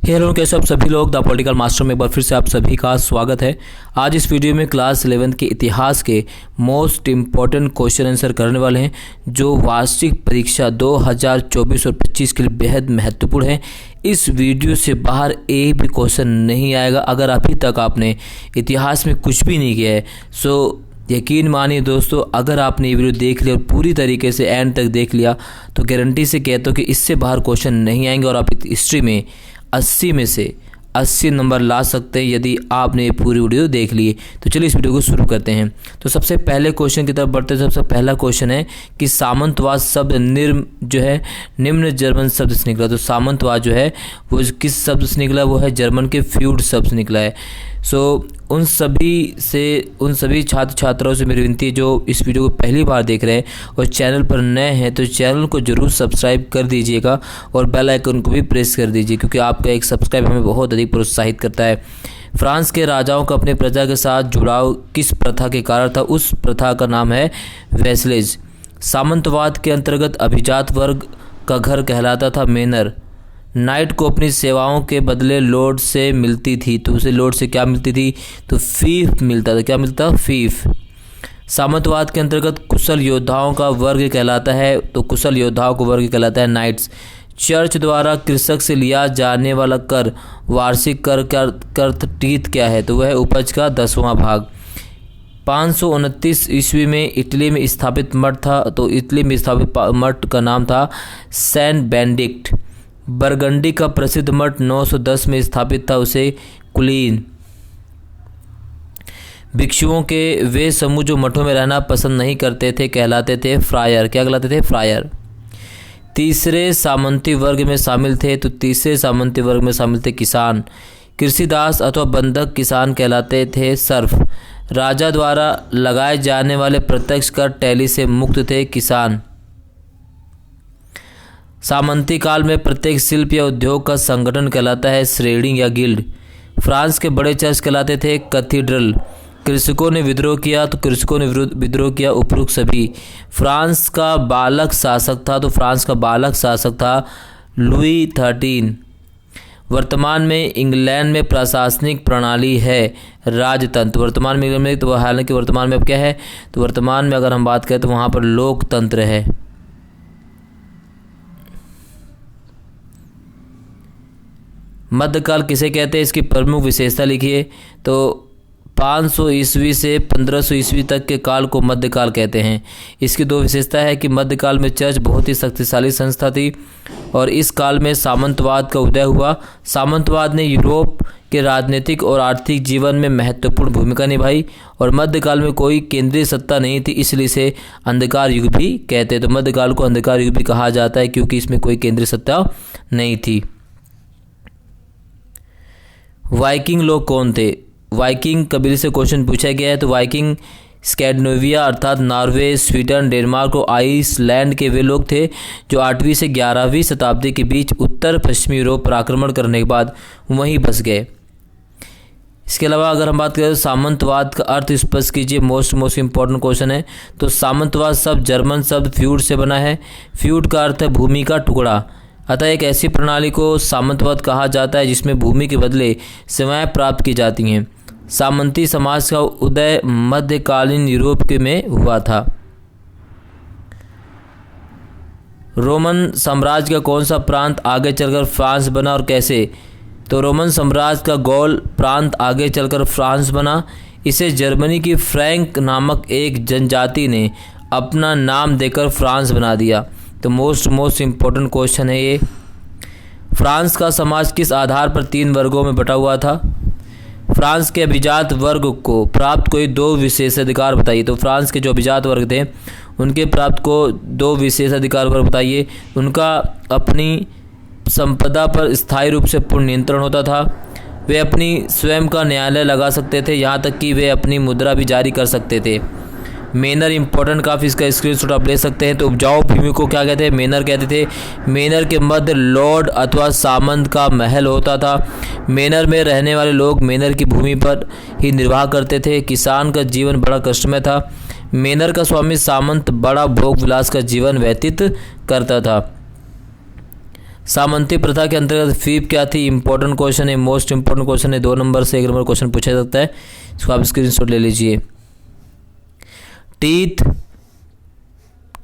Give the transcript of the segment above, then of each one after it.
Hello, कैसे आप सभी लोग। द पॉलिटिकल मास्टर में एक बार फिर से आप सभी का स्वागत है। आज इस वीडियो में क्लास 11 के इतिहास के मोस्ट इम्पॉर्टेंट क्वेश्चन आंसर करने वाले हैं, जो वार्षिक परीक्षा 2024 और 25 के लिए बेहद महत्वपूर्ण है। इस वीडियो से बाहर एक भी क्वेश्चन नहीं आएगा। अगर अभी तक आपने इतिहास में कुछ भी नहीं किया है, सो यकीन मानिए दोस्तों, अगर आपने ये वीडियो देख लिया और पूरी तरीके से एंड तक देख लिया तो गारंटी से कहता हूँ कि इससे बाहर क्वेश्चन नहीं आएंगे और आप हिस्ट्री में 80 में से 80 नंबर ला सकते हैं यदि आपने ये पूरी वीडियो देख ली। तो चलिए इस वीडियो को शुरू करते हैं। तो सबसे पहले क्वेश्चन की तरफ बढ़ते हैं। सबसे पहला क्वेश्चन है कि सामंतवाद शब्द निम्न जर्मन शब्द से निकला। तो सामंतवाद जो है वो किस शब्द से निकला, वो है जर्मन के फ्यूड शब्द से निकला है। उन सभी छात्र छात्राओं से मेरी विनती है जो इस वीडियो को पहली बार देख रहे हैं और चैनल पर नए हैं तो चैनल को जरूर सब्सक्राइब कर दीजिएगा और बेल आइकन को भी प्रेस कर दीजिए, क्योंकि आपका एक सब्सक्राइब हमें बहुत अधिक प्रोत्साहित करता है। फ्रांस के राजाओं का अपने प्रजा के साथ जुड़ाव किस प्रथा के कारण था? उस प्रथा का नाम है वेस्लेज। सामंतवाद के अंतर्गत अभिजात वर्ग का घर कहलाता था मेनर। नाइट को अपनी सेवाओं के बदले लॉर्ड से मिलती थी, तो उसे लॉर्ड से क्या मिलती थी? तो फीफ मिलता था। क्या मिलता? फीफ। सामंतवाद के अंतर्गत कुशल योद्धाओं का वर्ग कहलाता है, तो कुशल योद्धाओं को वर्ग कहलाता है नाइट्स। चर्च द्वारा कृषक से लिया जाने वाला कर, वार्षिक कर टीथ क्या है? तो वह उपज का 10वां भाग। 529 ईस्वी में इटली में स्थापित मठ था, तो इटली में स्थापित मठ का नाम था सेंट बेनेडिक्ट। बरगंडी का प्रसिद्ध मठ 910 में स्थापित था, उसे कुलीन। भिक्षुओं के वे समूह जो मठों में रहना पसंद नहीं करते थे कहलाते थे फ्रायर। क्या कहलाते थे? फ्रायर। तीसरे सामंती वर्ग में शामिल थे, तो तीसरे सामंती वर्ग में शामिल थे किसान। कृषिदास अथवा बंधक किसान कहलाते थे सर्फ। राजा द्वारा लगाए जाने वाले प्रत्यक्ष कर टैली से मुक्त थे किसान। सामंती काल में प्रत्येक शिल्प या उद्योग का संगठन कहलाता है श्रेणी या गिल्ड। फ्रांस के बड़े चर्च कहलाते थे कैथीड्रल। कृषकों ने विद्रोह किया, तो कृषकों ने विद्रोह किया उपरोक्त सभी। फ्रांस का बालक शासक था, तो फ्रांस का बालक शासक था लुई 13। वर्तमान में इंग्लैंड में प्रशासनिक प्रणाली है राजतंत्र। वर्तमान में तो हालांकि वर्तमान में अब क्या है, तो वर्तमान में अगर हम बात करें तो वहाँ पर लोकतंत्र है। मध्यकाल किसे कहते हैं? इसकी प्रमुख विशेषता लिखिए। तो 500 ईस्वी से 1500 ईस्वी तक के काल को मध्यकाल कहते हैं। इसकी दो विशेषता है कि मध्यकाल में चर्च बहुत ही शक्तिशाली संस्था थी और इस काल में सामंतवाद का उदय हुआ। सामंतवाद ने यूरोप के राजनीतिक और आर्थिक जीवन में महत्वपूर्ण भूमिका निभाई और मध्यकाल में कोई केंद्रीय सत्ता नहीं थी, इसलिए इसे अंधकार युग भी कहते हैं। तो मध्यकाल को अंधकार युग भी कहा जाता है क्योंकि इसमें कोई केंद्रीय सत्ता नहीं थी। वाइकिंग लोग कौन थे? वाइकिंग कबीले से क्वेश्चन पूछा गया है। तो वाइकिंग स्कैंडिनेविया अर्थात नॉर्वे, स्वीडन, डेनमार्क और आइसलैंड के वे लोग थे जो 8वीं से 11वीं शताब्दी के बीच उत्तर पश्चिमी यूरोप पर आक्रमण करने के बाद वहीं बस गए। इसके अलावा अगर हम बात करें तो सामंतवाद का अर्थ स्पष्ट कीजिए। मोस्ट इंपॉर्टेंट क्वेश्चन है। तो सामंतवाद शब्द जर्मन शब्द फ्यूड से बना है। फ्यूड का अर्थ है भूमि का टुकड़ा। अतः एक ऐसी प्रणाली को सामंतवाद कहा जाता है जिसमें भूमि के बदले सेवाएं प्राप्त की जाती हैं। सामंती समाज का उदय मध्यकालीन यूरोप में हुआ था। रोमन साम्राज्य का कौन सा प्रांत आगे चलकर फ्रांस बना और कैसे? तो रोमन साम्राज्य का गौल प्रांत आगे चलकर फ्रांस बना। इसे जर्मनी की फ्रैंक नामक एक जनजाति ने अपना नाम देकर फ्रांस बना दिया। तो मोस्ट इम्पोर्टेंट क्वेश्चन है ये। फ्रांस का समाज किस आधार पर 3 वर्गों में बटा हुआ था? फ्रांस के अभिजात वर्ग को प्राप्त कोई 2 विशेषाधिकार बताइए। तो फ्रांस के जो अभिजात वर्ग थे उनके प्राप्त को 2 विशेषाधिकार वर्ग बताइए। उनका अपनी संपदा पर स्थायी रूप से पूर्ण नियंत्रण होता था। वे अपनी स्वयं का न्यायालय लगा सकते थे, यहाँ तक कि वे अपनी मुद्रा भी जारी कर सकते थे। मेनर इंपॉर्टेंट काफ़ी, इसका स्क्रीनशॉट आप ले सकते हैं। तो उपजाऊ भूमि को क्या कहते हैं? मेनर कहते थे। मेनर के मध्य लॉर्ड अथवा सामंत का महल होता था। मेनर में रहने वाले लोग मेनर की भूमि पर ही निर्वाह करते थे। किसान का जीवन बड़ा कष्टमय था। मेनर का स्वामी सामंत बड़ा भोग विलास का जीवन व्यतीत करता था। सामंती प्रथा के अंतर्गत फीप क्या थी? इंपॉर्टेंट क्वेश्चन है, मोस्ट इंपॉर्टेंट क्वेश्चन है, 2 नंबर से 1 नंबर क्वेश्चन पूछा जा सकता है, इसको आप स्क्रीनशॉट ले लीजिए।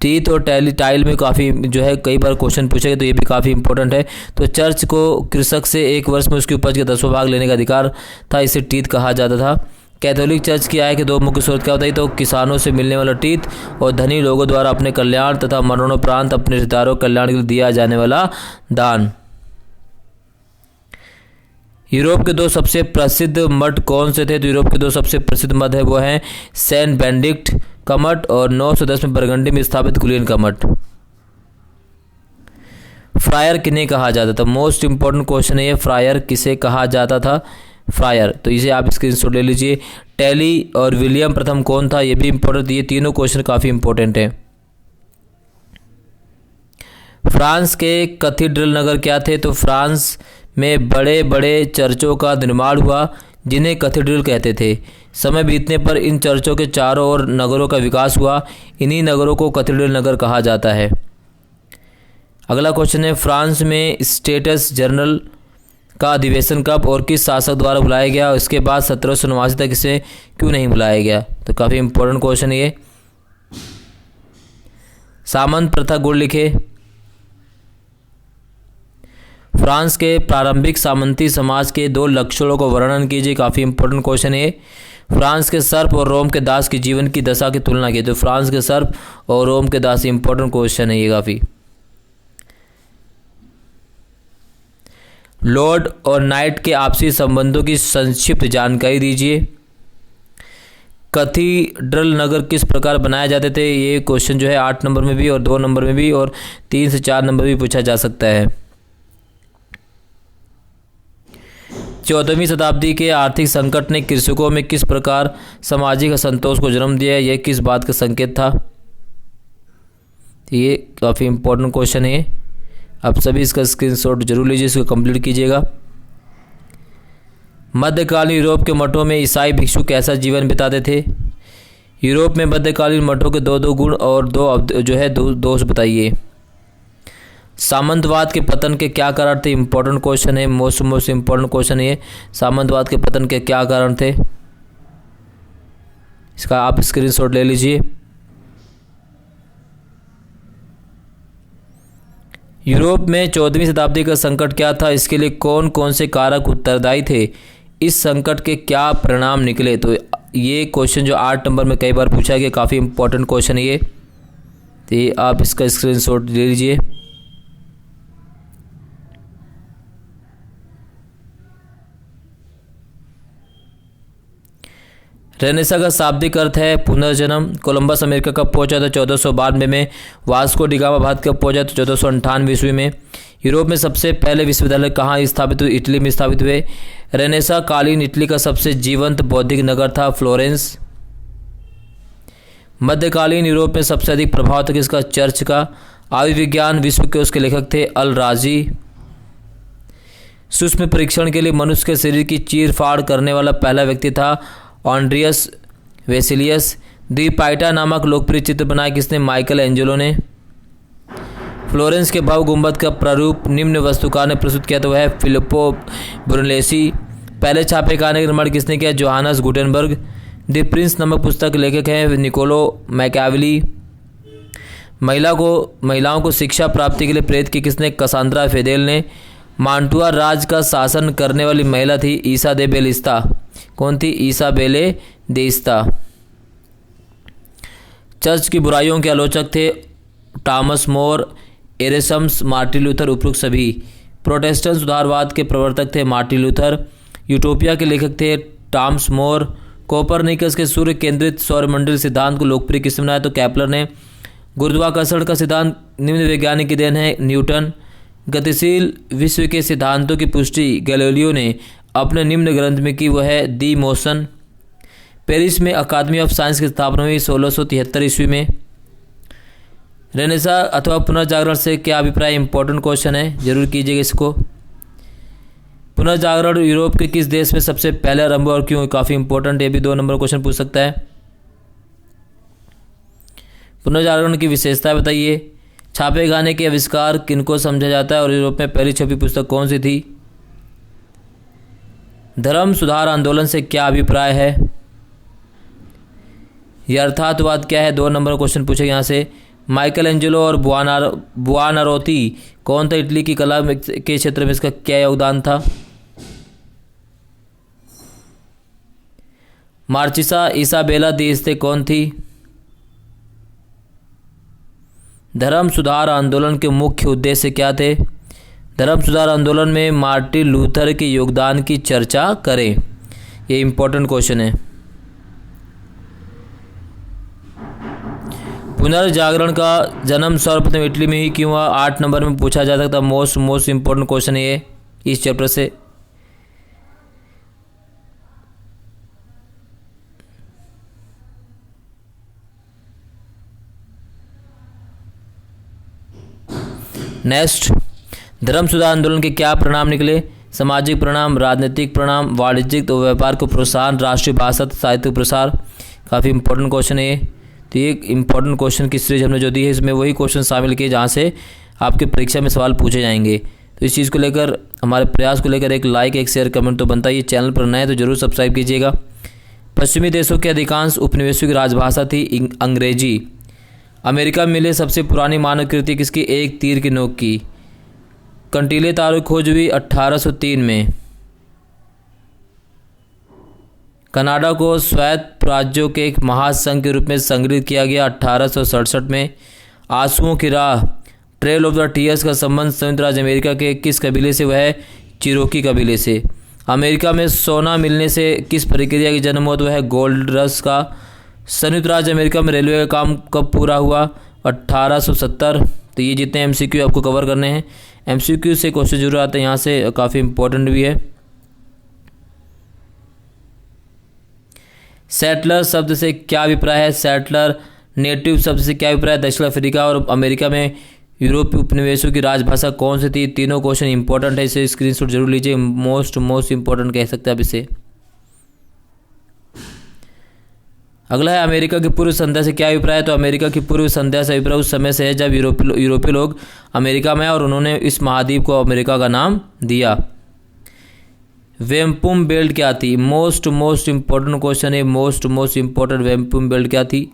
टीथ और टाइल में काफ़ी जो है कई बार क्वेश्चन पूछे गए, तो ये भी काफ़ी इंपॉर्टेंट है। तो चर्च को कृषक से 1 वर्ष में उसकी उपज का 10वां भाग लेने का अधिकार था, इसे टीथ कहा जाता था। कैथोलिक चर्च की आय के 2 मुख्य स्रोत क्या होता है? तो किसानों से मिलने वाला टीथ और धनी लोगों द्वारा अपने कल्याण तथा मरणोपरांत अपने रिश्तेदारों कल्याण के लिए दिया जाने वाला दान। यूरोप के 2 सबसे प्रसिद्ध मठ कौन से थे? तो यूरोप के 2 सबसे प्रसिद्ध मठ है वो हैं सेंट बेनेडिक्ट का मठ और 910 में बरगंडी में स्थापित गुलियन का मठ। फ्रायर किन्हें कहा जाता था? मोस्ट इंपॉर्टेंट क्वेश्चन है ये, फ्रायर किसे कहा जाता था? फ्रायर, तो इसे आप स्क्रीनशॉट ले लीजिए। टेली और विलियम प्रथम कौन था? ये भी इंपॉर्टेंट, ये तीनों क्वेश्चन काफ़ी इंपॉर्टेंट है। फ्रांस के कैथीड्रल नगर क्या थे? तो फ्रांस में बड़े बड़े चर्चों का निर्माण हुआ जिन्हें कैथीड्रल कहते थे। समय बीतने पर इन चर्चों के चारों ओर नगरों का विकास हुआ, इन्हीं नगरों को कैथीड्रल नगर कहा जाता है। अगला क्वेश्चन है, फ्रांस में स्टेट्स जनरल का अधिवेशन कब और किस शासक द्वारा बुलाया गया? इसके बाद 1789 तक इसे क्यों नहीं बुलाया गया? तो काफ़ी इंपॉर्टेंट क्वेश्चन है ये। सामंत प्रथा गुण लिखे। फ्रांस के प्रारंभिक सामंती समाज के 2 लक्षणों को वर्णन कीजिए, काफ़ी इंपॉर्टेंट क्वेश्चन है। फ्रांस के सर्प और रोम के दास की जीवन की दशा की तुलना की। तो फ्रांस के सर्प और रोम के दास, इंपॉर्टेंट क्वेश्चन है ये काफ़ी। लॉर्ड और नाइट के आपसी संबंधों की संक्षिप्त जानकारी दीजिए। कैथीड्रल नगर किस प्रकार बनाए जाते थे? ये क्वेश्चन जो है 8 नंबर में भी और 2 नंबर में भी और 3 से 4 नंबर भी पूछा जा सकता है। 14वीं शताब्दी के आर्थिक संकट ने कृषकों में किस प्रकार सामाजिक असंतोष को जन्म दिया? यह किस बात का संकेत था? ये काफ़ी इंपॉर्टेंट क्वेश्चन है, आप सभी इसका स्क्रीनशॉट जरूर लीजिए, इसको कंप्लीट कीजिएगा। मध्यकालीन यूरोप के मठों में ईसाई भिक्षु कैसा जीवन बिताते थे? यूरोप में मध्यकालीन मठों के 2 गुण और 2 दोष बताइए। सामंतवाद के पतन के क्या कारण थे? इंपॉर्टेंट क्वेश्चन है, मोस्ट इंपॉर्टेंट क्वेश्चन है। सामंतवाद के पतन के क्या कारण थे? इसका आप स्क्रीनशॉट ले लीजिए। यूरोप में 14वीं शताब्दी का संकट क्या था? इसके लिए कौन कौन से कारक उत्तरदायी थे? इस संकट के क्या परिणाम निकले? तो ये क्वेश्चन जो 8 नंबर में कई बार पूछा गया, काफ़ी इंपॉर्टेंट क्वेश्चन है ये, तो ये आप इसका स्क्रीनशॉट ले लीजिए। रेनेसा का शाब्दिक अर्थ है पुनर्जन्म। कोलंबस अमेरिका कब पहुंचा था? 1492 में। वास्को डी गामा भारत कब पहुंचा? तो 1498 ईस्वी में। यूरोप में सबसे पहले विश्वविद्यालय कहाँ स्थापित हुए? इटली में स्थापित हुए। रेनेसा कालीन इटली का सबसे जीवंत बौद्धिक नगर था फ्लोरेंस। मध्यकालीन यूरोप में सबसे अधिक प्रभाव था किसका? चर्च का। आयु विज्ञान विश्व के उसके लेखक थे अल राजी। सूक्ष्म परीक्षण के लिए मनुष्य के शरीर की चीर फाड़ करने वाला पहला व्यक्ति था ऑन्ड्रियस वेसिलियस। द्वीपाइटा नामक लोकप्रिय चित्र बनाया किसने? माइकल एंजेलो ने। फ्लोरेंस के भव्य गुंबद का प्रारूप निम्न वास्तुकार ने प्रस्तुत किया, तो वह है फिलिप्पो ब्रुनेलेसी। पहले छापेखाने का निर्माण किसने किया? Johannes Gutenberg. द प्रिंस नामक पुस्तक के लेखक हैं निकोलो मैकियावेली। महिलाओं को शिक्षा प्राप्ति के लिए प्रेरित की किसने? कसांद्रा फेदेल ने। मांटुआ राज का शासन करने वाली महिला थी इसाबेलिस्ता। कौन थी? इसाबेले देस्ता। चर्च की बुराइयों के आलोचक थे टॉमस मोर, एरेसम्स, मार्टिन लूथर, उपरोक्त सभी। प्रोटेस्टेंट सुधारवाद के प्रवर्तक थे मार्टिन लूथर। यूटोपिया के लेखक थे टॉमस मोर। कोपरनिकस के सूर्य केंद्रित सौरमंडल सिद्धांत को लोकप्रिय किसने बनाया? तो केपलर ने। गुरुत्वाकर्षण का सिद्धांत निम्न वैज्ञानिक की देन है न्यूटन। गतिशील विश्व के सिद्धांतों की पुष्टि गैलीलियो ने अपने निम्न ग्रंथ में की, वह है दी मोशन। पेरिस में अकादमी ऑफ साइंस की स्थापना हुई 1673 ईस्वी में। रेनेसा अथवा पुनर्जागरण से क्या अभिप्राय? इंपॉर्टेंट क्वेश्चन है, जरूर कीजिएगा इसको। पुनर्जागरण यूरोप के किस देश में सबसे पहले आरंभ हुआ और क्यों? काफ़ी इंपॉर्टेंट, ये भी 2 नंबर क्वेश्चन पूछ सकता है। पुनर्जागरण की विशेषता बताइए। छापे खाने के आविष्कार किनको समझा जाता है और यूरोप में पहली छपी पुस्तक कौन सी थी? धर्म सुधार आंदोलन से क्या अभिप्राय है? यथार्थवाद क्या है? 2 नंबर क्वेश्चन पूछे यहाँ से। माइकल एंजेलो और बुआनारोती कौन था? इटली की कला के क्षेत्र में इसका क्या योगदान था? मार्चिसा इसाबेला दी एस्ते कौन थी? धर्म सुधार आंदोलन के मुख्य उद्देश्य क्या थे? धर्म सुधार आंदोलन में मार्टिन लूथर के योगदान की चर्चा करें। ये इंपॉर्टेंट क्वेश्चन है। पुनर्जागरण का जन्म सर्वप्रथम इटली में ही क्यों हुआ? 8 नंबर में पूछा जा सकता मोस्ट इंपॉर्टेंट क्वेश्चन है ये इस चैप्टर से। नेक्स्ट, धर्म सुधार आंदोलन के क्या परिणाम निकले? सामाजिक परिणाम, राजनीतिक परिणाम, वाणिज्यिक तो व्यापार को प्रोत्साहन, राष्ट्रीय भाषा साहित्य प्रसार। काफ़ी इंपॉर्टेंट क्वेश्चन है ये। तो ये इंपॉर्टेंट क्वेश्चन की सीरीज हमने जो दी है इसमें वही क्वेश्चन शामिल किए जहाँ से आपके परीक्षा में सवाल पूछे जाएंगे। तो इस चीज़ को लेकर, हमारे प्रयास को लेकर एक लाइक, एक शेयर, कमेंट तो बनता ही। चैनल पर नए तो जरूर सब्सक्राइब कीजिएगा। पश्चिमी देशों के अधिकांश उपनिवेशों की राजभाषा थी अंग्रेजी। अमेरिका में मिले सबसे पुरानी मानवकृति किसकी? एक तीर की नोक की। कंटीले तारों की खोज हुई 1803 में। कनाडा को स्वायत्त राज्यों के एक महासंघ के रूप में संगठित किया गया 1867 में। आंसुओं की राह ट्रेल ऑफ द टीयर्स का संबंध संयुक्त राज्य अमेरिका के किस कबीले से? वह है चिरोकी कबीले से। अमेरिका में सोना मिलने से किस प्रक्रिया की जन्म हुआ? तो वह है गोल्ड रश का। संयुक्त राज्य अमेरिका में रेलवे का काम कब पूरा हुआ? 1870। तो ये जितने एमसीक्यू आपको कवर करने हैं, एमसीक्यू से क्वेश्चन जरूर आते हैं, यहाँ से काफ़ी इंपॉर्टेंट भी है। सेटलर शब्द से क्या अभिप्राय है? सेटलर। नेटिव शब्द से क्या अभिप्राय है? दक्षिण अफ्रीका और अमेरिका में यूरोपीय उपनिवेशों की राजभाषा कौन सी थी? तीनों क्वेश्चन इंपॉर्टेंट है, इसे स्क्रीनशॉट जरूर लीजिए। मोस्ट इंपॉर्टेंट कह सकते हैं आप इसे। अगला है अमेरिका की पूर्व संध्या से क्या अभिप्राय है? तो अमेरिका की पूर्व संध्या से अभिप्राय उस समय से है जब यूरोपीय लोग अमेरिका में आए और उन्होंने इस महाद्वीप को अमेरिका का नाम दिया। वेम्पुम बेल्ट क्या थी? मोस्ट इंपॉर्टेंट क्वेश्चन है। मोस्ट इंपॉर्टेंट वेम्पुम बेल्ट क्या थी?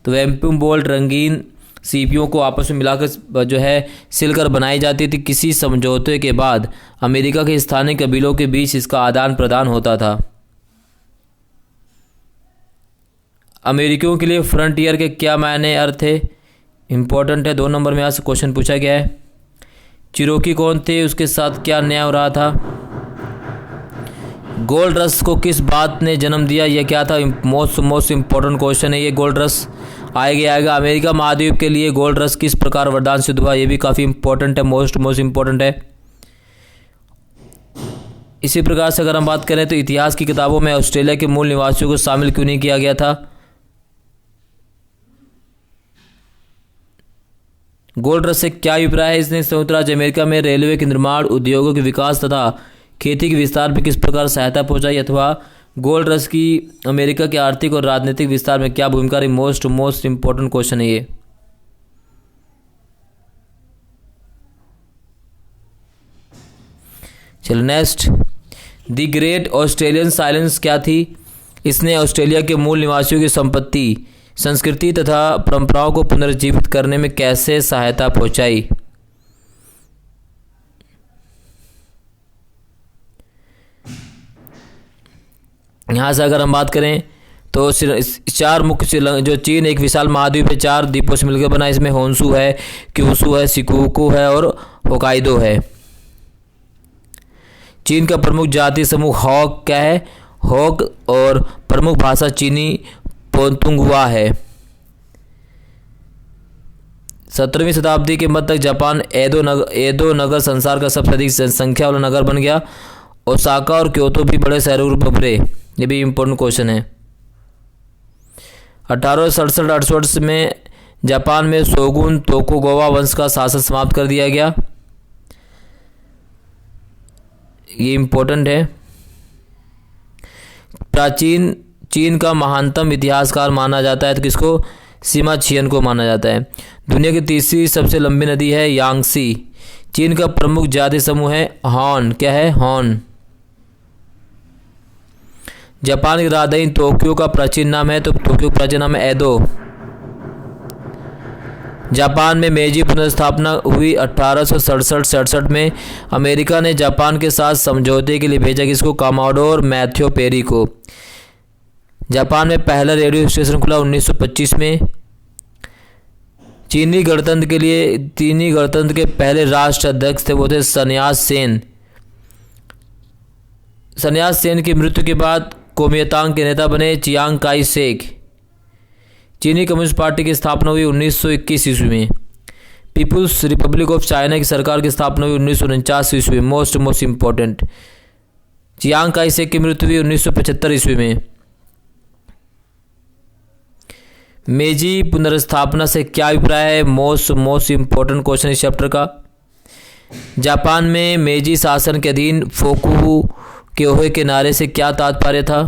तो वेम्पुम बेल्ट रंगीन सीपियों को आपस में मिलाकर जो है सिलकर बनाई जाती थी। किसी समझौते के बाद अमेरिका के स्थानीय कबीलों के बीच इसका आदान प्रदान होता था। अमेरिकियों के लिए फ्रंटियर के क्या मायने अर्थ है? इंपॉर्टेंट है, 2 नंबर में यहाँ से क्वेश्चन पूछा गया है। चिरोकी कौन थे? उसके साथ क्या न्याय हो रहा था? गोल्ड रश को किस बात ने जन्म दिया? यह क्या था? मोस्ट इंपॉर्टेंट क्वेश्चन है ये। गोल्ड रश आएगा। अमेरिका महाद्वीप के लिए गोल्ड रश किस प्रकार वरदान सिद्ध हुआ? ये भी काफ़ी इंपॉर्टेंट है, मोस्ट इंपॉर्टेंट है। इसी प्रकार से अगर हम बात करें तो इतिहास की किताबों में ऑस्ट्रेलिया के मूल निवासियों को शामिल क्यों नहीं किया गया था? गोल्ड रश से क्या अभिप्राय है? इसने संयुक्त राज्य अमेरिका में रेलवे के निर्माण, उद्योगों के विकास तथा खेती के विस्तार में किस प्रकार सहायता पहुंचाई? अथवा गोल्ड रश की अमेरिका के आर्थिक और राजनीतिक विस्तार में क्या भूमिका रही? मोस्ट इंपॉर्टेंट क्वेश्चन है ये। चलो next, the great Australian silence क्या थी? इसने ऑस्ट्रेलिया के मूल निवासियों की संपत्ति, संस्कृति तथा परंपराओं को पुनर्जीवित करने में कैसे सहायता पहुंचाई? यहाँ से अगर हम बात करें तो 4 मुख्य जो चीन एक विशाल महाद्वीप है, 4 द्वीपों से मिलकर बना। इसमें होन्शु है, क्यूशु है, शिकोकू है और होकाइडो है। चीन का प्रमुख जाति समूह हॉक क्या है? हॉक। और प्रमुख भाषा चीनी पोतुंगुआ है। 17वीं शताब्दी के मध्य तक जापान एदो नगर संसार का सबसे अधिक जनसंख्या वाला नगर बन गया। ओसाका और क्योतो भी बड़े शहरों के रूप में उभरे। ये भी इम्पोर्टेंट क्वेश्चन है। 1867-68 में जापान में शोगुन तोकुगावा वंश का शासन समाप्त कर दिया गया। ये इम्पोर्टेंट है। प्राचीन चीन का महानतम इतिहासकार माना जाता है तो किसको? सीमा छियन को माना जाता है। दुनिया की तीसरी सबसे लंबी नदी है यांगसी। चीन का प्रमुख जाति समूह है हान। क्या है? हान। जापान की राजधानी टोक्यो का प्राचीन नाम है, तो टोक्यो का प्राचीन नाम है एदो। जापान में मेजी पुनर्स्थापना हुई 1867 में। अमेरिका ने जापान के साथ समझौते के लिए भेजा किसको? कमोडोर मैथ्यू पेरी को। जापान में पहला रेडियो स्टेशन खुला 1925 में। चीनी गणतंत्र के पहले राष्ट्र अध्यक्ष थे, वो थे सन्यास सेन। सन्यास सेन की मृत्यु के बाद कोमितांग के नेता बने चियांग काई शेक। चीनी कम्युनिस्ट पार्टी की स्थापना हुई 1921 ईस्वी में। पीपुल्स रिपब्लिक ऑफ चाइना की सरकार की स्थापना हुई 1949 ईस्वी में। Most important, Chiang Kai Shek की मृत्यु हुई 1975 ईस्वी में। मेजी पुनर्स्थापना से क्या अभिप्राय है? मोस्ट इम्पोर्टेंट क्वेश्चन इस चैप्टर का। जापान में मेजी शासन के अधीन फोकुगोहे के नारे से क्या तात्पर्य था?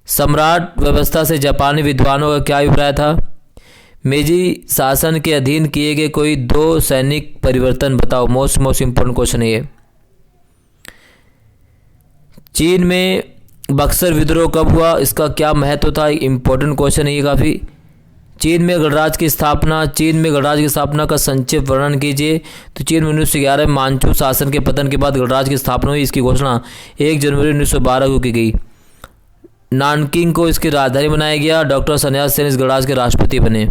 सम्राट व्यवस्था से जापानी विद्वानों का क्या अभिप्राय था? मेजी शासन के अधीन किए गए कोई 2 सैनिक परिवर्तन बताओ। मोस्ट इम्पोर्टेंट क्वेश्चन है ये। चीन में बक्सर विद्रोह कब हुआ? इसका क्या महत्व था? इम्पोर्टेंट क्वेश्चन है ये काफ़ी। चीन में गणराज्य की स्थापना का संक्षिप्त वर्णन कीजिए। तो चीन में 1911 में मांचू शासन के पतन के बाद गणराज्य की स्थापना हुई। इसकी घोषणा 1 जनवरी 1912 को की गई। नानकिंग को इसकी राजधानी बनाया गया। डॉक्टर सन्यास सेन इस गणराज्य के राष्ट्रपति बने।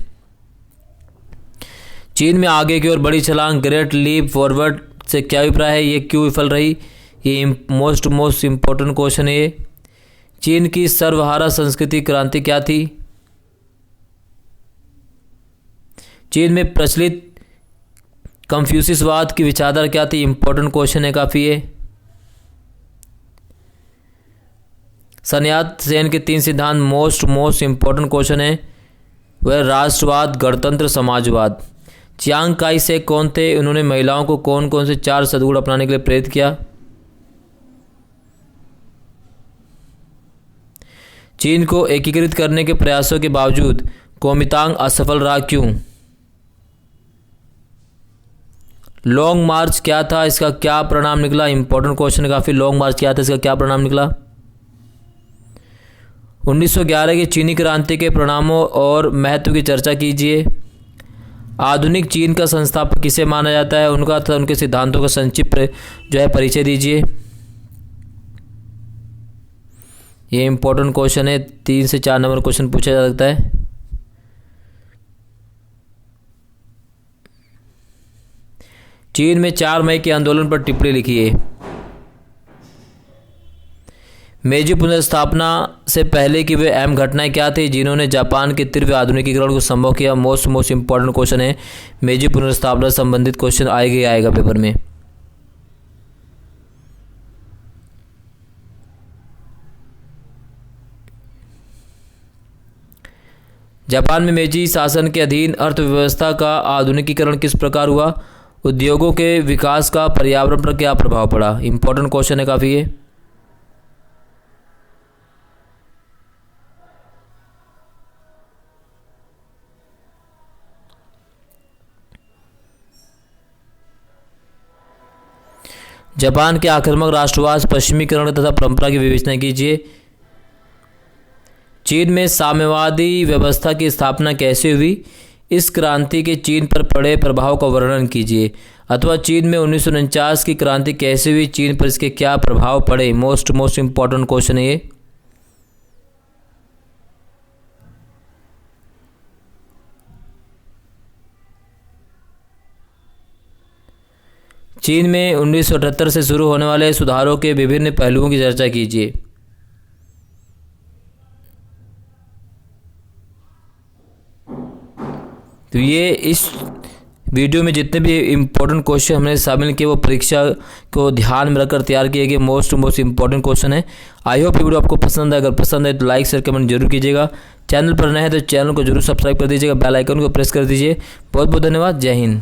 चीन में आगे की ओर बड़ी छलांग, ग्रेट लीप फॉरवर्ड से क्या अभिप्राय है? ये क्यों विफल रही? ये मोस्ट इम्पोर्टेंट क्वेश्चन है ये। चीन की सर्वहारा संस्कृति क्रांति क्या थी? चीन में प्रचलित कंफ्यूशियसवाद की विचारधारा क्या थी? इंपॉर्टेंट क्वेश्चन है काफ़ी ये। सन्यास सेन के 3 सिद्धांत मोस्ट इम्पोर्टेंट क्वेश्चन है। वह राष्ट्रवाद, गणतंत्र, समाजवाद। चियांग काई शेक कौन थे? उन्होंने महिलाओं को कौन कौन से 4 सद्गुण अपनाने के लिए प्रेरित किया? चीन को एकीकृत करने के प्रयासों के बावजूद कोमितांग असफल रहा, क्यों? लॉन्ग मार्च क्या था? इसका क्या परिणाम निकला? इंपॉर्टेंट क्वेश्चन है काफ़ी। लॉन्ग मार्च क्या था? इसका क्या परिणाम निकला? 1911 की चीनी क्रांति के परिणामों और महत्व की चर्चा कीजिए। आधुनिक चीन का संस्थापक किसे माना जाता है? उनका तथा उनके सिद्धांतों का संक्षिप्त जो है परिचय दीजिए। ये इंपॉर्टेंट क्वेश्चन है। 3 से 4 नंबर क्वेश्चन पूछा जा सकता है। चीन में 4 मई के आंदोलन पर टिप्पणी लिखिए। मेजी पुनर्स्थापना से पहले की वे अहम घटनाएं क्या थी जिन्होंने जापान के तीव्र आधुनिकीकरण को संभव किया? मोस्ट इम्पोर्टेंट क्वेश्चन है। मेजी पुनर्स्थापना से संबंधित क्वेश्चन आएगा पेपर में। जापान में मेजी शासन के अधीन अर्थव्यवस्था का आधुनिकीकरण किस प्रकार हुआ? उद्योगों के विकास का पर्यावरण पर क्या प्रभाव पड़ा? इंपॉर्टेंट क्वेश्चन है काफ़ी ये। जापान के आक्रामक राष्ट्रवाद, पश्चिमीकरण तथा परंपरा की विवेचना कीजिए। चीन में साम्यवादी व्यवस्था की स्थापना कैसे हुई? इस क्रांति के चीन पर पड़े प्रभाव का वर्णन कीजिए। अथवा चीन में 1949 की क्रांति कैसे हुई? चीन पर इसके क्या प्रभाव पड़े? मोस्ट इम्पोर्टेंट क्वेश्चन है ये। चीन में 1978 से शुरू होने वाले सुधारों के विभिन्न पहलुओं की चर्चा कीजिए। तो ये इस वीडियो में जितने भी इम्पोर्टेंट क्वेश्चन हमने शामिल किए वो परीक्षा को ध्यान में रखकर तैयार किए गए मोस्ट इम्पोर्टेंट क्वेश्चन है। आई होप ये वीडियो आपको पसंद है। अगर पसंद है तो लाइक शेयर कमेंट जरूर कीजिएगा। चैनल पर नए हैं तो चैनल को जरूर सब्सक्राइब कर दीजिएगा। बेल आइकन को प्रेस कर दीजिए। बहुत बहुत धन्यवाद। जय हिंद।